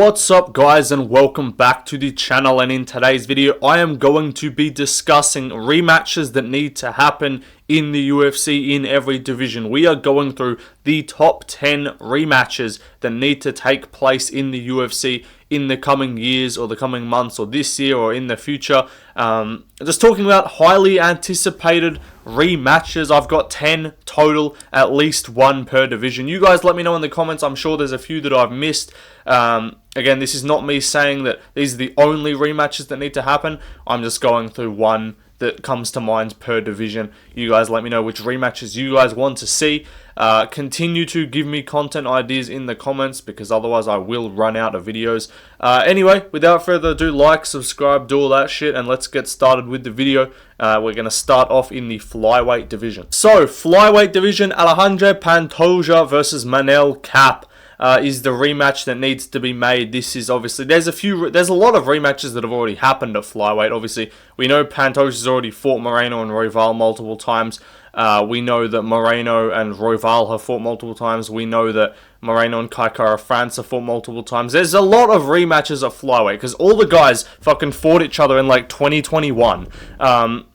What's up guys, and welcome back to the channel. And in today's video I am going to be discussing rematches that need to happen in the UFC in every division. We are going through the top 10 rematches that need to take place in the UFC in the coming years or the coming months or this year or in the future. Just talking about highly anticipated rematches. I've got 10 total, at least one per division. You guys let me know in the comments. I'm sure there's a few that I've missed. Again, this is not me saying that these are the only rematches that need to happen. I'm just going through one that comes to mind per division. You guys let me know which rematches you guys want to see. Continue to give me content ideas in the comments, because otherwise I will run out of videos. Anyway, without further ado, like, subscribe, do all that shit, and let's get started with the video. We're going to start off in the Flyweight division. So, Flyweight division, Alejandro Pantoja versus Manel Kape. Is the rematch that needs to be made. This is obviously, there's a lot of rematches that have already happened at Flyweight. Obviously, we know Pantoja's already fought Moreno and Royval multiple times. We know that Moreno and Royval have fought multiple times. We know that Moreno and Kai Kara-France have fought multiple times. There's a lot of rematches at Flyweight, because all the guys fucking fought each other in like 2021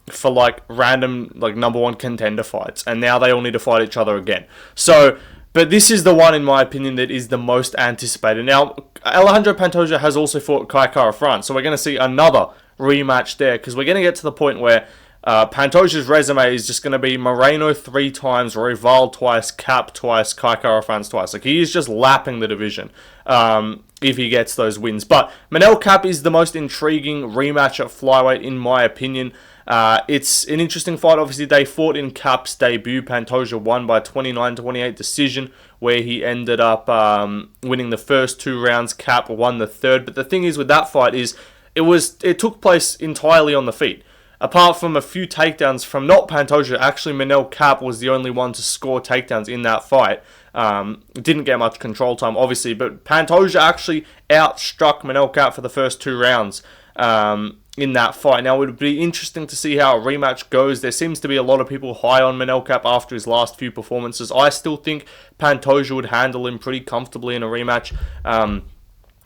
for like random like number one contender fights, and now they all need to fight each other again. So, but this is the one, in my opinion, that is the most anticipated. Now, Alejandro Pantoja has also fought Kai Kara-France, so we're going to see another rematch there, because we're going to get to the point where Pantoja's resume is just going to be Moreno 3 times, Royval twice, Kape twice, Kai Kara-France twice. Like, he is just lapping the division if he gets those wins. But Manel Kape is the most intriguing rematch at Flyweight, in my opinion. It's an interesting fight. Obviously, they fought in Kape's debut. Pantoja won by 29-28 decision, where he ended up winning the first 2 rounds. Kape won the third. But the thing is with that fight is it took place entirely on the feet. Apart from a few takedowns from not Pantoja, actually Manel Kape was the only one to score takedowns in that fight. Didn't get much control time, obviously, but Pantoja actually outstruck Manel Kape for the first 2 rounds in that fight. Now, it would be interesting to see how a rematch goes. There seems to be a lot of people high on Manel Kape after his last few performances. I still think Pantoja would handle him pretty comfortably in a rematch.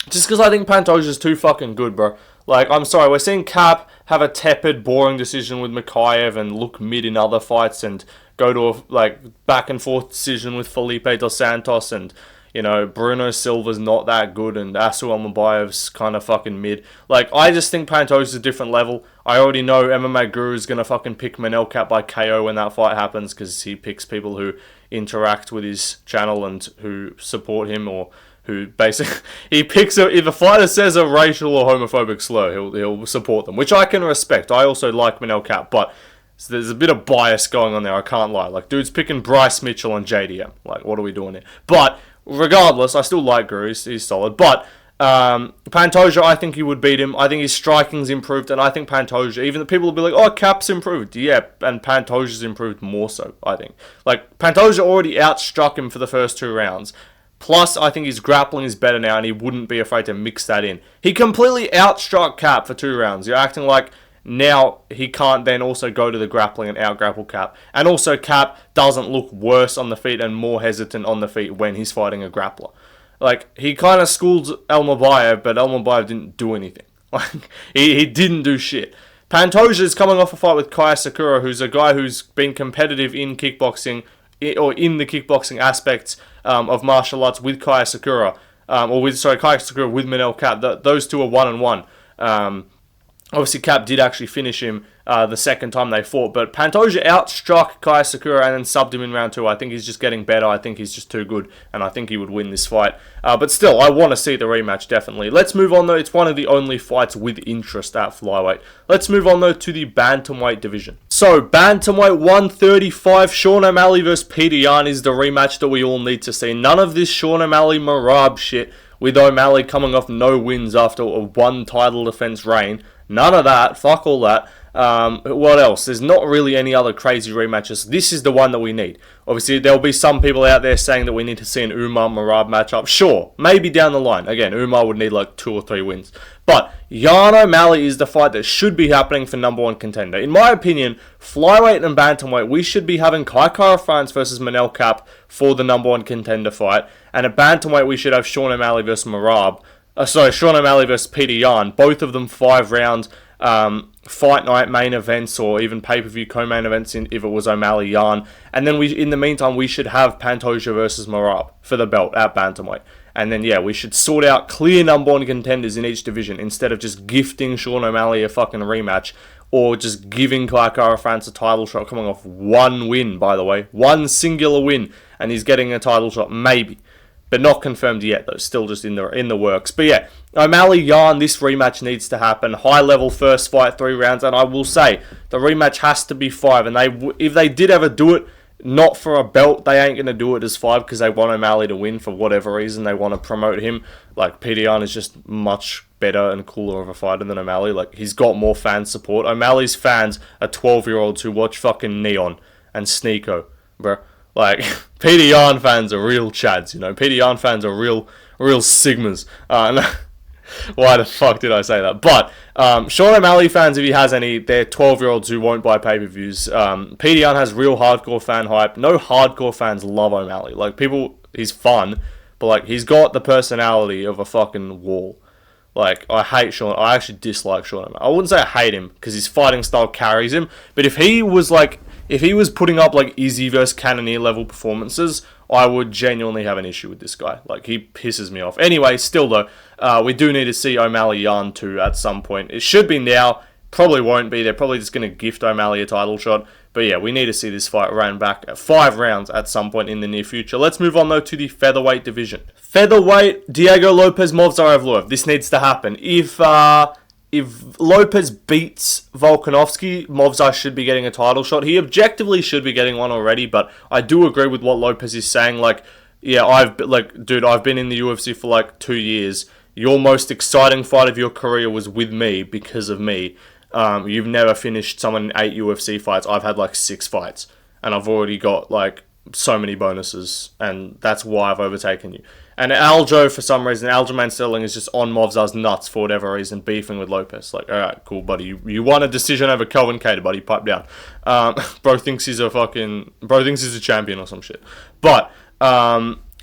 Just because I think Pantoja's too fucking good, bro. Like, I'm sorry, we're seeing Kape have a tepid, boring decision with Mikhaev and look mid in other fights and go to a, like, back and forth decision with Felipe dos Santos, and, you know, Bruno Silva's not that good and Asu Almabayev's kind of fucking mid. Like, I just think Pantoja's a different level. I already know MMA Guru's going to fucking pick Manel Kape by KO when that fight happens, because he picks people who interact with his channel and who support him, or who basically, he picks if a fighter says a racial or homophobic slur, he'll support them, which I can respect. I also like Manel Kape, but so there's a bit of bias going on there, I can't lie. Like, dude's picking Bryce Mitchell and JDM. Like, what are we doing here? But regardless, I still like Guru, he's solid. But Pantoja, I think he would beat him. I think his striking's improved, and I think Pantoja, even the people will be like, oh, Kape's improved. Yeah, and Pantoja's improved more so, I think. Like, Pantoja already outstruck him for the first 2 rounds. Plus, I think his grappling is better now, and he wouldn't be afraid to mix that in. He completely outstruck Kape for 2 rounds. You're acting like now he can't then also go to the grappling and outgrapple Kape. And also, Kape doesn't look worse on the feet and more hesitant on the feet when he's fighting a grappler. Like, he kind of schooled Almabayev, but Almabayev didn't do anything. Like, he didn't do shit. Pantoja is coming off a fight with Kaya Sakura, who's a guy who's been competitive in kickboxing, or in the kickboxing aspects of martial arts with Kaya Sakura, Kaya Sakura with Manel Kape. Those two are 1-1. Obviously, Kape did actually finish him the second time they fought, but Pantoja outstruck Kaya Sakura and then subbed him in round 2. I think he's just getting better. I think he's just too good, and I think he would win this fight. But still, I want to see the rematch, definitely. Let's move on, though. It's one of the only fights with interest at Flyweight. Let's move on, though, to the Bantamweight division. So, Bantamweight 135, Sean O'Malley versus Peter Yan is the rematch that we all need to see. None of this Sean O'Malley Marab shit, with O'Malley coming off no wins after a 1 title defense reign. None of that. Fuck all that. What else? There's not really any other crazy rematches. This is the one that we need. Obviously, there'll be some people out there saying that we need to see an Umar Marab matchup. Sure, maybe down the line. Again, Umar would need like 2 or 3 wins. But Yan O'Malley is the fight that should be happening for number 1 contender. In my opinion, Flyweight and Bantamweight, we should be having Kai Kara-France versus Manel Kape for the number 1 contender fight. And at Bantamweight, we should have Sean O'Malley versus Marab. Sorry, Sean O'Malley versus Peter Yan. Both of them 5-round fight night main events, or even pay-per-view co-main events if it was O'Malley Yan. And then in the meantime, we should have Pantoja versus Marab for the belt at Bantamweight. And then, yeah, we should sort out clear number one contenders in each division instead of just gifting Sean O'Malley a fucking rematch, or just giving Kara France a title shot, coming off one win, by the way. One singular win, and he's getting a title shot, maybe. But not confirmed yet, though. Still just in the works. But yeah, O'Malley Yan, this rematch needs to happen. High level first fight, 3 rounds. And I will say, the rematch has to be 5. And if they did ever do it, not for a belt, they ain't going to do it as 5 because they want O'Malley to win for whatever reason. They want to promote him. Like, Peter Yan is just much better and cooler of a fighter than O'Malley. Like, he's got more fan support. O'Malley's fans are 12-year-olds who watch fucking Neon and Sneeko, bro. Like, Peter Yan fans are real chads, you know. Peter Yan fans are real Sigmas. Why the fuck did I say that? But Sean O'Malley fans, if he has any, they're 12-year-olds who won't buy pay-per-views. Peter Yan has real hardcore fan hype. No hardcore fans love O'Malley. Like, he's fun, but, like, he's got the personality of a fucking wall. Like, I actually dislike Sean O'Malley. I wouldn't say I hate him, because his fighting style carries him, but if he was putting up, like, Izzy versus Cannonier level performances, I would genuinely have an issue with this guy. Like, he pisses me off. Anyway, still though, we do need to see O'Malley Yan too at some point. It should be now. Probably won't be. They're probably just going to gift O'Malley a title shot. But yeah, we need to see this fight ran back at 5 rounds at some point in the near future. Let's move on though to the featherweight division. Featherweight, Diego Lopez, Movsar Evloev. This needs to happen. If Lopez beats Volkanovski, Movsar should be getting a title shot. He objectively should be getting one already, but I do agree with what Lopez is saying. Like, yeah, I've been in the UFC for like 2 years. Your most exciting fight of your career was with me because of me. You've never finished someone in 8 UFC fights. I've had like 6 fights, and I've already got like so many bonuses, and that's why I've overtaken you. And Aljo, for some reason, Aljamain Sterling is just on Movsar's nuts for whatever reason, beefing with Lopez. Like, alright, cool, buddy. You won a decision over Kelvin Cater, buddy. Pipe down. Bro thinks he's a champion or some shit. But,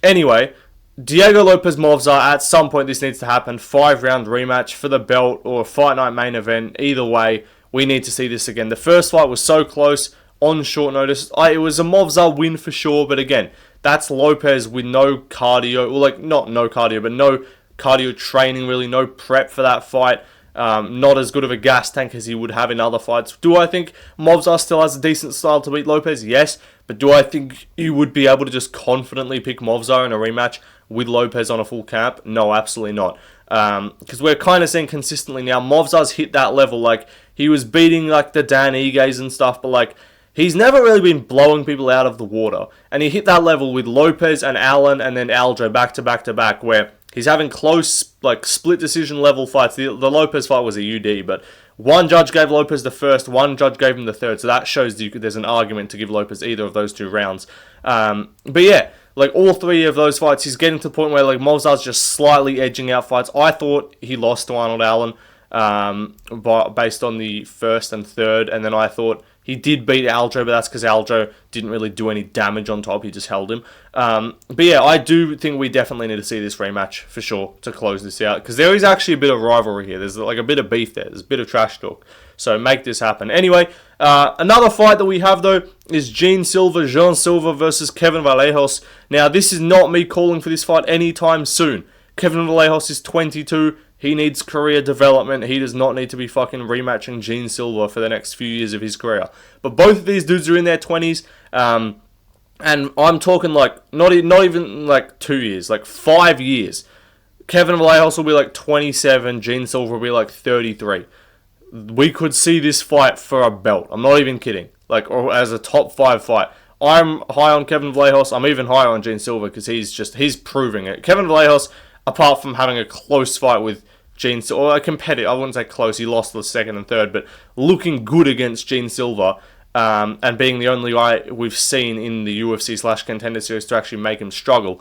anyway, Diego Lopez Movsar, at some point this needs to happen. 5-round rematch for the belt or a fight night main event. Either way, we need to see this again. The first fight was so close on short notice. It was a Movsar win for sure, but again, that's Lopez with no cardio. Well, like, not no cardio, but no cardio training, really. No prep for that fight. Not as good of a gas tank as he would have in other fights. Do I think Movsar still has a decent style to beat Lopez? Yes. But do I think you would be able to just confidently pick Movsar in a rematch with Lopez on a full camp? No, absolutely not. Because we're kind of seeing consistently now, Movsar's hit that level. Like, he was beating, like, the Dan Iges and stuff, but, like, he's never really been blowing people out of the water. And he hit that level with Lopez and Allen and then Aljo back to back to back, where he's having close, like, split decision level fights. The Lopez fight was a UD, but one judge gave Lopez the first, one judge gave him the third. So that shows there's an argument to give Lopez either of those 2 rounds. But yeah, like, all 3 of those fights, he's getting to the point where, like, Movsar's just slightly edging out fights. I thought he lost to Arnold Allen based on the first and third, and then I thought he did beat Aljo, but that's because Aljo didn't really do any damage on top. He just held him. But yeah, I do think we definitely need to see this rematch for sure to close this out, because there is actually a bit of rivalry here. There's like a bit of beef there. There's a bit of trash talk. So make this happen. Anyway, another fight that we have though is Jean Silva versus Kevin Vallejos. Now, this is not me calling for this fight anytime soon. Kevin Vallejos is 22. He needs career development. He does not need to be fucking rematching Jean Silva for the next few years of his career. But both of these dudes are in their 20s. And I'm talking like, not even like 2 years, like 5 years. Kevin Vallejos will be like 27. Jean Silva will be like 33. We could see this fight for a belt. I'm not even kidding. Like, or as a top 5 fight. I'm high on Kevin Vallejos. I'm even higher on Jean Silva because he's proving it. Kevin Vallejos, apart from having a close fight with Jean Silva, or a competitive, I wouldn't say close, he lost the second and third, but looking good against Jean Silva, and being the only guy we've seen in the UFC/Contender Series to actually make him struggle.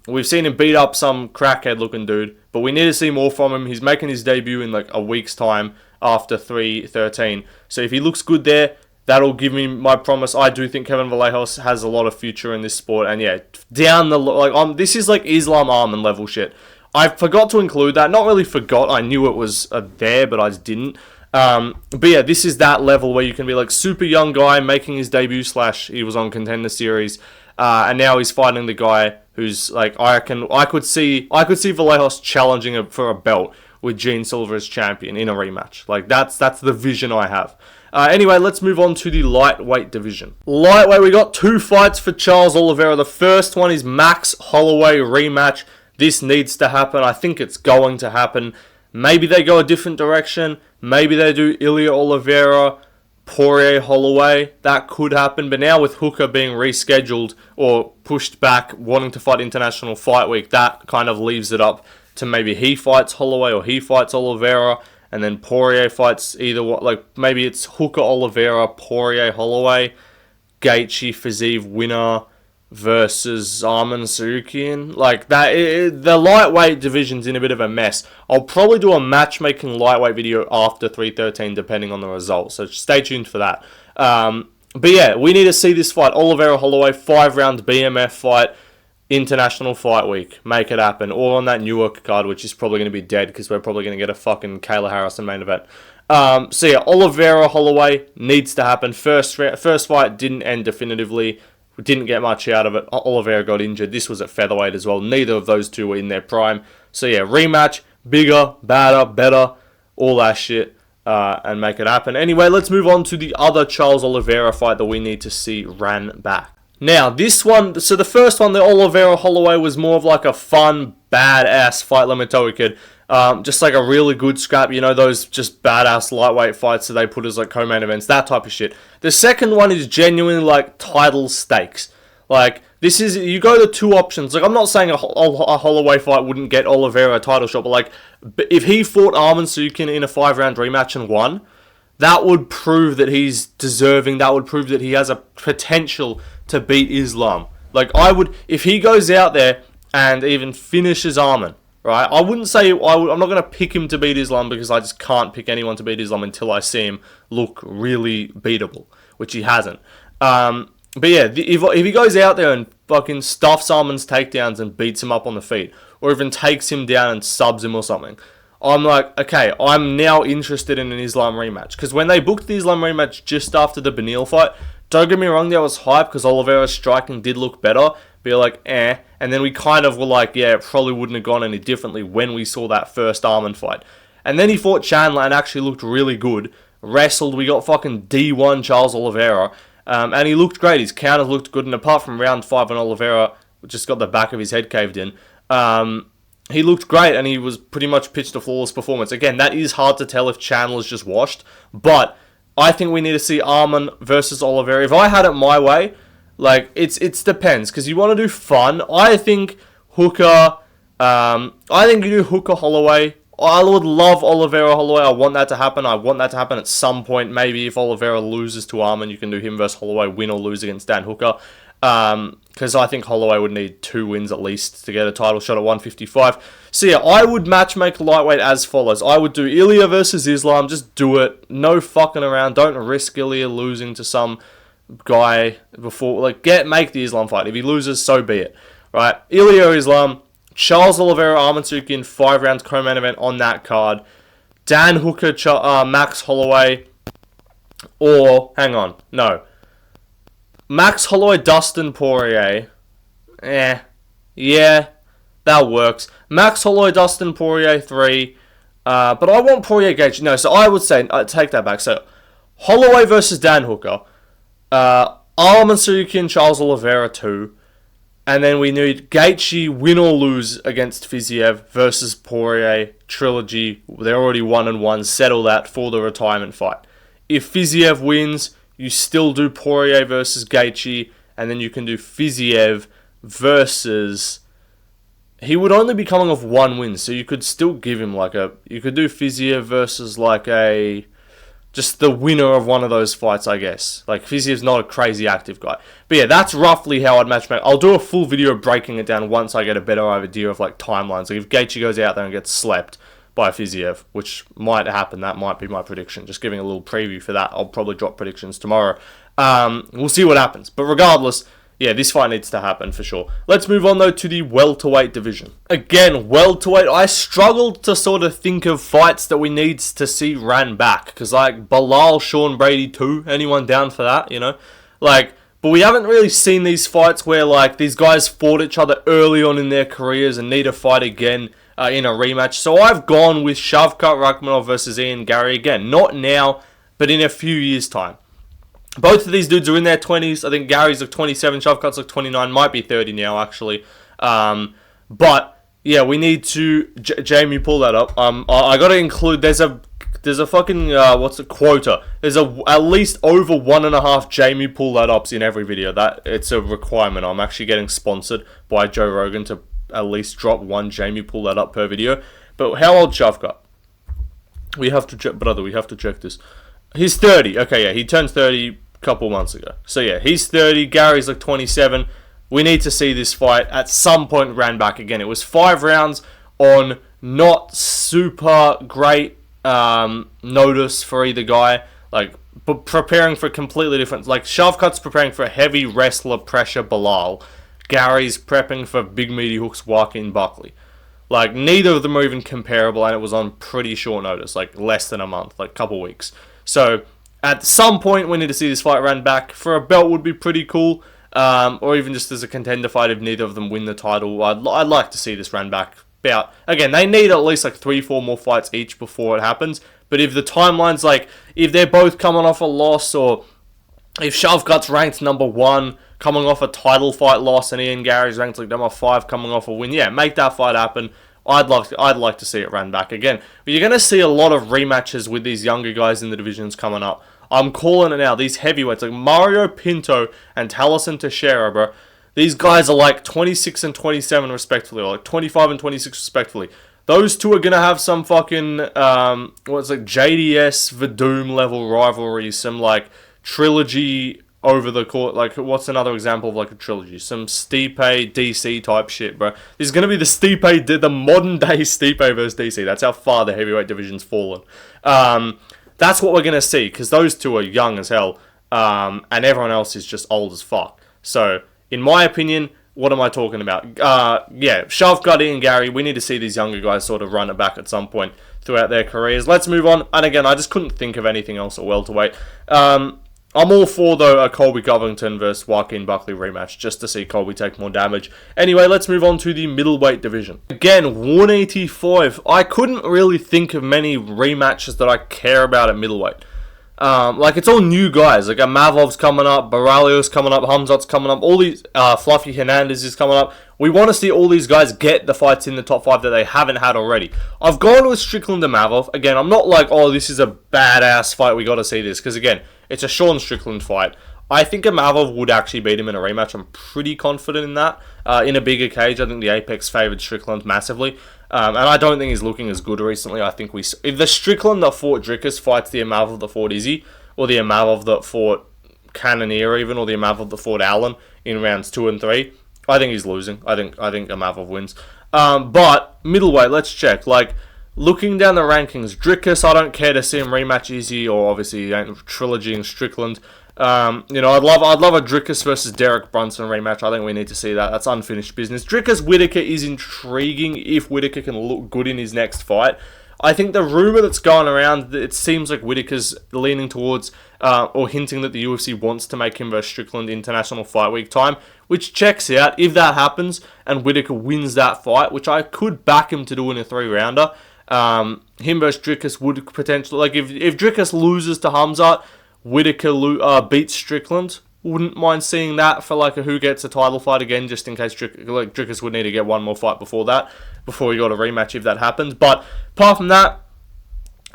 We've seen him beat up some crackhead looking dude, but we need to see more from him. He's making his debut in like a week's time after 3-13. So if he looks good there, that'll give me my promise. I do think Kevin Vallejos has a lot of future in this sport, and yeah, down the this is like Islam Arman level shit. I forgot to include that. Not really forgot. I knew it was there, but I just didn't. But yeah, this is that level where you can be like super young guy making his debut / he was on Contender Series, and now he's fighting the guy who's like I could see Vallejos challenging for a belt with Gene Silver as champion in a rematch. Like that's the vision I have. Anyway, let's move on to the lightweight division. Lightweight, we got 2 fights for Charles Oliveira. The first one is Max Holloway rematch. This needs to happen. I think it's going to happen. Maybe they go a different direction. Maybe they do Ilya Oliveira, Poirier Holloway. That could happen. But now with Hooker being rescheduled or pushed back, wanting to fight International Fight Week, that kind of leaves it up to maybe he fights Holloway or he fights Oliveira. And then Poirier fights either one. Like maybe it's Hooker Oliveira, Poirier Holloway, Gaethje Fiziev winner versus Arman Tsarukyan. Like that, the lightweight division's in a bit of a mess. I'll probably do a matchmaking lightweight video after 313, depending on the results. So stay tuned for that. But yeah, we need to see this fight. Oliveira Holloway 5-round BMF fight. International Fight Week. Make it happen. Or on that Newark card, which is probably going to be dead because we're probably going to get a fucking Kayla Harrison main event. So yeah, Oliveira Holloway needs to happen. First fight didn't end definitively. We didn't get much out of it. Oliveira got injured. This was at featherweight as well. Neither of those two were in their prime. So yeah, rematch, bigger, badder, better, all that shit, and make it happen. Anyway, let's move on to the other Charles Oliveira fight that we need to see ran back. Now, this one, so the first one, the Oliveira Holloway, was more of like a fun, badass fight, let me tell you, kid. Just like a really good scrap, you know, those just badass lightweight fights that they put as like co-main events, that type of shit. The second one is genuinely like title stakes. Like, this is, you go to 2 options. Like, I'm not saying a Holloway fight wouldn't get Oliveira a title shot, but like, if he fought Arman Tsarukyan in a 5-round rematch and won, that would prove that he's deserving. That would prove that he has a potential to beat Islam. Like, if he goes out there and even finishes Arman, right? I wouldn't say, I'm not going to pick him to beat Islam because I just can't pick anyone to beat Islam until I see him look really beatable, which he hasn't. But yeah, if he goes out there and fucking stuffs Arman's takedowns and beats him up on the feet, or even takes him down and subs him or something, I'm like, okay, I'm now interested in an Islam rematch. Because when they booked the Islam rematch just after the Beneil fight, don't get me wrong, there was hype because Oliveira's striking did look better. But you're like, eh. And then we kind of were like, yeah, it probably wouldn't have gone any differently when we saw that first Arman fight. And then he fought Chandler and actually looked really good. Wrestled, we got fucking D1 Charles Oliveira. And he looked great. His counters looked good. And apart from round 5 when Oliveira just got the back of his head caved in, he looked great, and he was pretty much pitched a flawless performance. Again, that is hard to tell if Chandler's just washed, but I think we need to see Arman versus Oliveira. If I had it my way, like, it depends, because you want to do fun. I think Hooker, you do Hooker Holloway. I would love Oliveira Holloway. I want that to happen. I want that to happen at some point. Maybe if Oliveira loses to Arman, you can do him versus Holloway, win or lose against Dan Hooker. Because I think Holloway would need 2 wins at least to get a title shot at 155. So yeah, I would matchmake lightweight as follows. I would do Ilya versus Islam. Just do it. No fucking around. Don't risk Ilya losing to some guy before. Like, make the Islam fight. If he loses, so be it. Right? Ilya Islam. Charles Oliveira, Arman Tsarukyan, 5-round co-main event on that card. Dan Hooker, Max Holloway. Or, hang on. No. Max Holloway, Dustin Poirier. Yeah, that works. Max Holloway, Dustin Poirier, 3. But I want Poirier Gaethje. No, so I would say, take that back. So, Holloway versus Dan Hooker. Arman Tsarukyan, Charles Oliveira, 2. And then we need Gaethje win or lose against Fiziev versus Poirier trilogy. They're already 1-1. Settle that for the retirement fight. If Fiziev wins, you still do Poirier versus Gaethje, and then you can do Fiziev versus... He would only be coming off 1 win, so you could still give him you could do Fiziev versus just the winner of one of those fights, I guess. Like, Fiziev's not a crazy active guy. But yeah, that's roughly how I'd matchmake. I'll do a full video breaking it down once I get a better idea of timelines. Like, if Gaethje goes out there and gets slept by Fiziev, which might happen, that might be my prediction. Just giving a little preview for that. I'll probably drop predictions tomorrow. We'll see what happens. But regardless, yeah, this fight needs to happen for sure. Let's move on though to the welterweight division. Again, welterweight, I struggled to sort of think of fights that we need to see ran back. Because like Bilal, Sean Brady 2, anyone down for that, you know? Like, but we haven't really seen these fights where like these guys fought each other early on in their careers and need to fight again in a rematch. So I've gone with Shavkat Rakhmonov versus Ian Gary again. Not now, but in a few years' time. Both of these dudes are in their 20s. I think Gary's like 27, Shavkat's like 29, might be 30 now actually. But yeah, we need to Jamie, pull that up. I got to include there's a fucking quota. There's at least over 1.5 Jamie pull that ups in every video. That it's a requirement. I'm actually getting sponsored by Joe Rogan to at least drop one Jamie pull that up per video. But how old Shavkat? We have to check, brother. We have to check this. He's 30. Okay, yeah, he turned 30 couple months ago. So yeah, he's 30, Gary's like 27. We need to see this fight at some point ran back again. It was 5 rounds on not super great notice for either guy. Like, but preparing for completely different. Like, Shavkat's preparing for heavy wrestler pressure Bilal. Gary's prepping for big meaty hooks Joaquin Buckley. Like, neither of them are even comparable, and it was on pretty short notice, like less than a month, like a couple weeks. So at some point, we need to see this fight ran back. For a belt would be pretty cool, or even just as a contender fight if neither of them win the title. I'd like to see this ran back. Again, they need at least like 3-4 more fights each before it happens. But if the timeline's like, if they're both coming off a loss, or if Shavkat's ranked number 1 coming off a title fight loss, and Ian Gary's ranked like number 5 coming off a win, yeah, make that fight happen. I'd like to see it ran back again. But you're going to see a lot of rematches with these younger guys in the divisions coming up. I'm calling it now. These heavyweights, like Mario Pinto and Taliesin Teixeira, bro. These guys are like 26 and 27 respectively, or like 25 and 26 respectively. Those two are going to have some fucking, JDS Verdum level rivalry, some like trilogy over the court. Like, what's another example of like a trilogy? Some Stipe DC type shit, bro. This is going to be the modern day Stipe versus DC. That's how far the heavyweight division's fallen. That's what we're going to see, because those two are young as hell, and everyone else is just old as fuck. So, in my opinion, what am I talking about? Shavkat, Ian Gary, we need to see these younger guys sort of run it back at some point throughout their careers. Let's move on. And again, I just couldn't think of anything else at welterweight. I'm all for, though, a Colby Covington versus Joaquin Buckley rematch, just to see Colby take more damage. Anyway, let's move on to the middleweight division. Again, 185. I couldn't really think of many rematches that I care about at middleweight. It's all new guys. Like, Mavov's coming up, Baralio's coming up, Hamzat's coming up, all these, Fluffy Hernandez is coming up. We want to see all these guys get the fights in the top 5 that they haven't had already. I've gone with Strickland and Mavov. Again, I'm not like, oh, this is a badass fight, we got to see this. Because, again, it's a Sean Strickland fight. I think Mavov would actually beat him in a rematch. I'm pretty confident in that. In a bigger cage, I think the Apex favoured Strickland massively. And I don't think he's looking as good recently. I think if the Strickland that fought Dricus fights the Mavov that fought Izzy, or the Mavov that fought Cannonier even, or the Mavov that fought Allen in rounds 2 and 3, I think he's losing. I think Mavov wins. But middleweight, let's check. Like, looking down the rankings, Dricus, I don't care to see him rematch Izzy, or obviously Trilogy and Strickland. I'd love a Dricus versus Derek Brunson rematch. I think we need to see that. That's unfinished business. Dricus Whittaker is intriguing if Whittaker can look good in his next fight. I think the rumor that's going around, it seems like Whittaker's leaning towards or hinting that the UFC wants to make him versus Strickland International Fight Week time, which checks out. If that happens and Whittaker wins that fight, which I could back him to do in a 3-rounder, him versus Dricus would potentially, like, if Dricus loses to Hamzat, Whittaker beats Strickland. Wouldn't mind seeing that for like a who gets a title fight again, just in case Dricus would need to get one more fight before he got a rematch if that happens. But apart from that,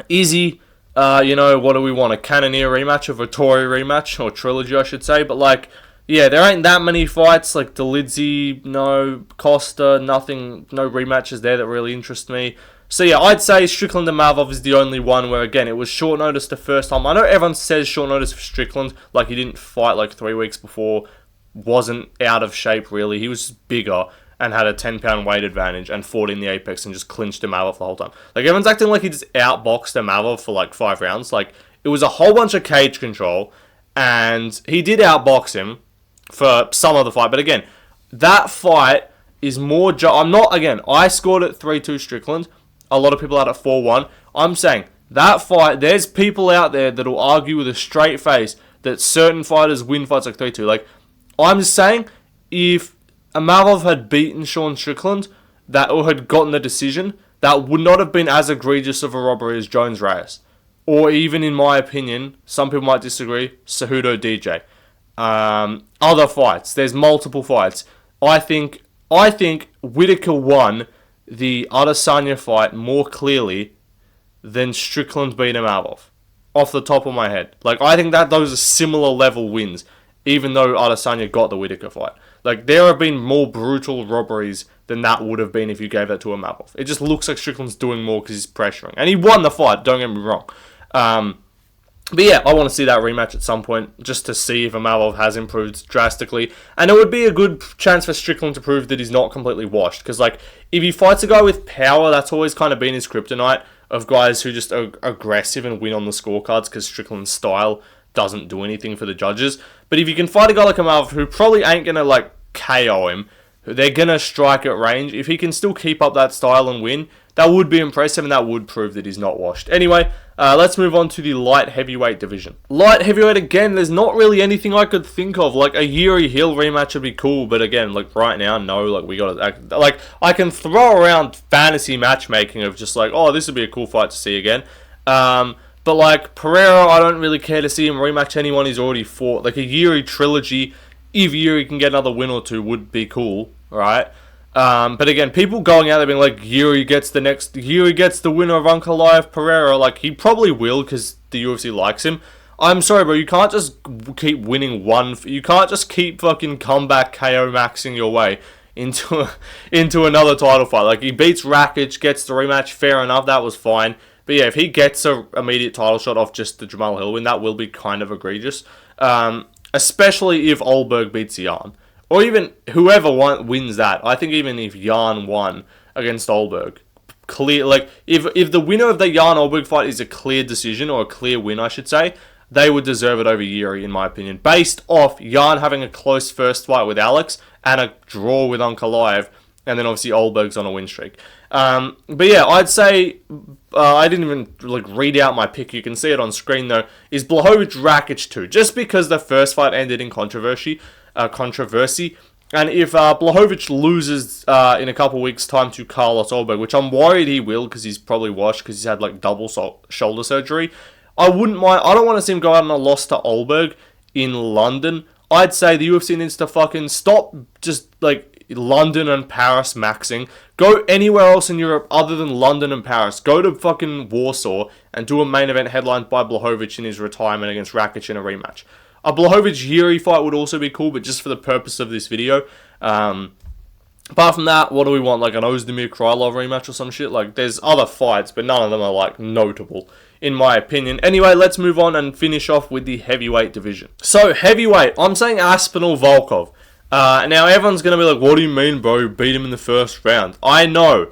Izzy, what do we want? A Cannonier rematch, a Vittori rematch, or trilogy, I should say. But like, yeah, there ain't that many fights. Like Delidzi, no. Costa, nothing. No rematches there that really interest me. So yeah, I'd say Strickland and Mavov is the only one where, again, it was short notice the first time. I know everyone says short notice for Strickland, like he didn't fight like 3 weeks before, wasn't out of shape really. He was bigger and had a 10-pound weight advantage and fought in the Apex and just clinched Mavov the whole time. Like, everyone's acting like he just outboxed Mavov for like 5 rounds. Like, it was a whole bunch of cage control, and he did outbox him, for some of the fight. But again, that fight is more... I scored it 3-2 Strickland. A lot of people had it 4-1. I'm saying that fight, there's people out there that will argue with a straight face that certain fighters win fights like 3-2. Like, I'm just saying, if Imavov had beaten Sean Strickland, or had gotten the decision, that would not have been as egregious of a robbery as Jones-Reyes. Or even, in my opinion, some people might disagree, Cejudo DJ. Other fights. There's multiple fights. I think Whittaker won the Adesanya fight more clearly than Strickland beat Imavov. Off the top of my head. Like, I think that those are similar level wins, even though Adesanya got the Whittaker fight. Like, there have been more brutal robberies than that would have been if you gave that to Imavov. It just looks like Strickland's doing more because he's pressuring. And he won the fight, don't get me wrong. But yeah, I want to see that rematch at some point, just to see if Imavov has improved drastically. And it would be a good chance for Strickland to prove that he's not completely washed. Because, like, if he fights a guy with power, that's always kind of been his kryptonite, of guys who just are aggressive and win on the scorecards, because Strickland's style doesn't do anything for the judges. But if you can fight a guy like Imavov, who probably ain't going to, like, KO him, they're going to strike at range, if he can still keep up that style and win, that would be impressive, and that would prove that he's not washed. Anyway, let's move on to the light heavyweight division. Light heavyweight, again, there's not really anything I could think of. Like, a Yuri Hill rematch would be cool, but again, like, right now, no. Like, we got to... Like, I can throw around fantasy matchmaking of just like, oh, this would be a cool fight to see again. But, like, Pereira, I don't really care to see him rematch anyone he's already fought. Like, a Yuri trilogy, if Yuri can get another win or two, would be cool, right? But again, people going out there being like, Yuri gets the winner of Ankalaev Pereira, like, he probably will because the UFC likes him. I'm sorry, bro, you can't just keep winning you can't just keep fucking comeback KO maxing your way into another title fight. Like, he beats Rakic, gets the rematch, fair enough, that was fine. But yeah, if he gets an immediate title shot off just the Jamal Hill win, that will be kind of egregious. Especially if Olberg beats Jan. Or even whoever wins that. I think even if Jan won against Olberg, clear, like, if the winner of the Jan Olberg fight is a clear decision, or a clear win, I should say, they would deserve it over Yuri, in my opinion. Based off Jan having a close first fight with Alex, and a draw with Ankalaev, and then obviously Olberg's on a win streak. But yeah, I'd say, I didn't even like read out my pick, you can see it on screen though, is Blachowicz Rakic 2, just because the first fight ended in controversy. And if Blachowicz loses in a couple weeks' time to Carlos Olberg, which I'm worried he will, because he's probably washed, because he's had like double shoulder surgery, I wouldn't mind. I don't want to see him go out on a loss to Olberg in London. I'd say the UFC needs to fucking stop just like London and Paris maxing. Go anywhere else in Europe other than London and Paris. Go to fucking Warsaw and do a main event headlined by Blachowicz in his retirement against Rakic in a rematch. A Blachowicz-Yuri fight would also be cool, but just for the purpose of this video. Apart from that, what do we want? Like an Ozdemir Krylov rematch or some shit? Like, there's other fights, but none of them are, like, notable, in my opinion. Anyway, let's move on and finish off with the heavyweight division. So, heavyweight, I'm saying Aspinall Volkov. Now, everyone's going to be like, what do you mean, bro? You beat him in the first round. I know.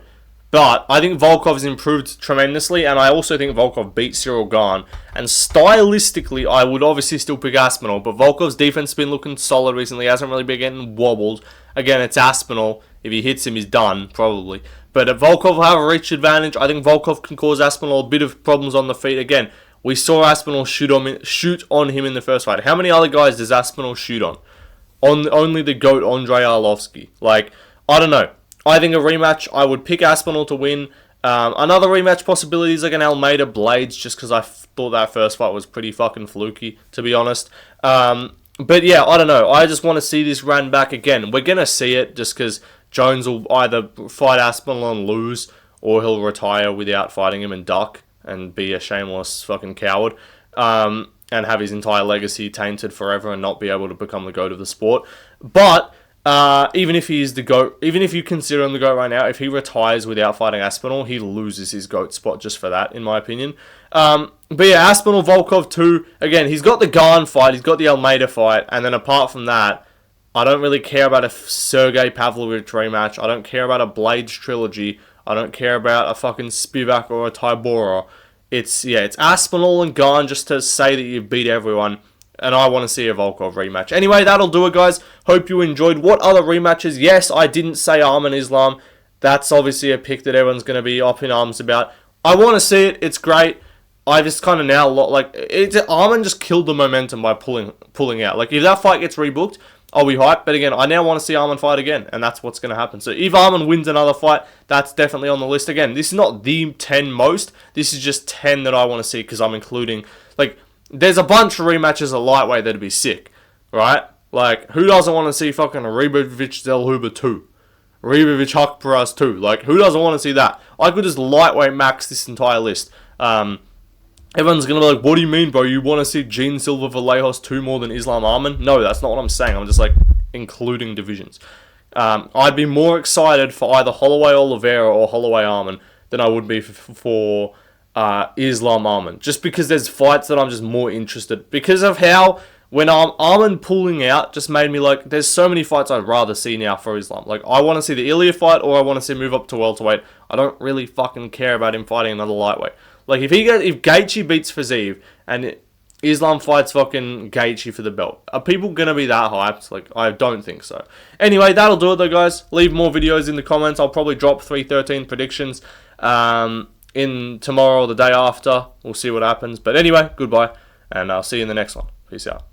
But I think Volkov's improved tremendously, and I also think Volkov beat Cyril Gane. And stylistically, I would obviously still pick Aspinall, but Volkov's defense has been looking solid recently. He hasn't really been getting wobbled. Again, it's Aspinall. If he hits him, he's done, probably. But if Volkov will have a reach advantage, I think Volkov can cause Aspinall a bit of problems on the feet. Again, we saw Aspinall shoot on him in the first fight. How many other guys does Aspinall shoot on? Only the GOAT, Andrei Arlovski. Like, I don't know. I think a rematch, I would pick Aspinall to win. Another rematch possibility is like an Almeida Blades, just because I thought that first fight was pretty fucking fluky, to be honest. But yeah, I don't know. I just want to see this ran back again. We're going to see it just because Jones will either fight Aspinall and lose, or he'll retire without fighting him and duck and be a shameless fucking coward. And have his entire legacy tainted forever and not be able to become the GOAT of the sport. But even if he is the GOAT, even if you consider him the GOAT right now, if he retires without fighting Aspinall, he loses his GOAT spot just for that, in my opinion. But yeah, Aspinall, Volkov too. Again, he's got the Gane fight, he's got the Almeida fight, and then apart from that, I don't really care about a Sergey Pavlovich rematch. I don't care about a Blades trilogy. I don't care about a fucking Spivak or a Tybura. It's Aspinall and Gane just to say that you've beat everyone. And I want to see a Volkov rematch. Anyway, that'll do it, guys. Hope you enjoyed. What other rematches? Yes, I didn't say Arman Islam. That's obviously a pick that everyone's going to be up in arms about. I want to see it. It's great. I just kind of now, like, Arman just killed the momentum by pulling out. Like, if that fight gets rebooked, I'll be hyped. But again, I now want to see Arman fight again. And that's what's going to happen. So if Arman wins another fight, that's definitely on the list. Again, this is not the 10 most. This is just 10 that I want to see because I'm including, like, there's a bunch of rematches at lightweight that'd be sick, right? Like, who doesn't want to see fucking Ribovic Zellhuber 2? Ribovic Haqparast 2? Like, who doesn't want to see that? I could just lightweight max this entire list. Everyone's going to be like, what do you mean, bro? You want to see Gene Silva Vallejos 2 more than Islam Arman? No, that's not what I'm saying. I'm just, like, including divisions. I'd be more excited for either Holloway Oliveira or Holloway Arman than I would be for Islam Arman, just because there's fights that I'm just more interested because of how when Arman pulling out just made me like there's so many fights I'd rather see now for Islam. Like I want to see the Ilya fight or I want to see him move up to welterweight. I don't really fucking care about him fighting another lightweight. Like if Gaethje beats Fiziev and Islam fights fucking Gaethje for the belt, are people gonna be that hyped? Like I don't think so. Anyway, that'll do it though, guys. Leave more videos in the comments. I'll probably drop 313 predictions in tomorrow or the day after. We'll see what happens. But anyway, goodbye, and I'll see you in the next one. Peace out.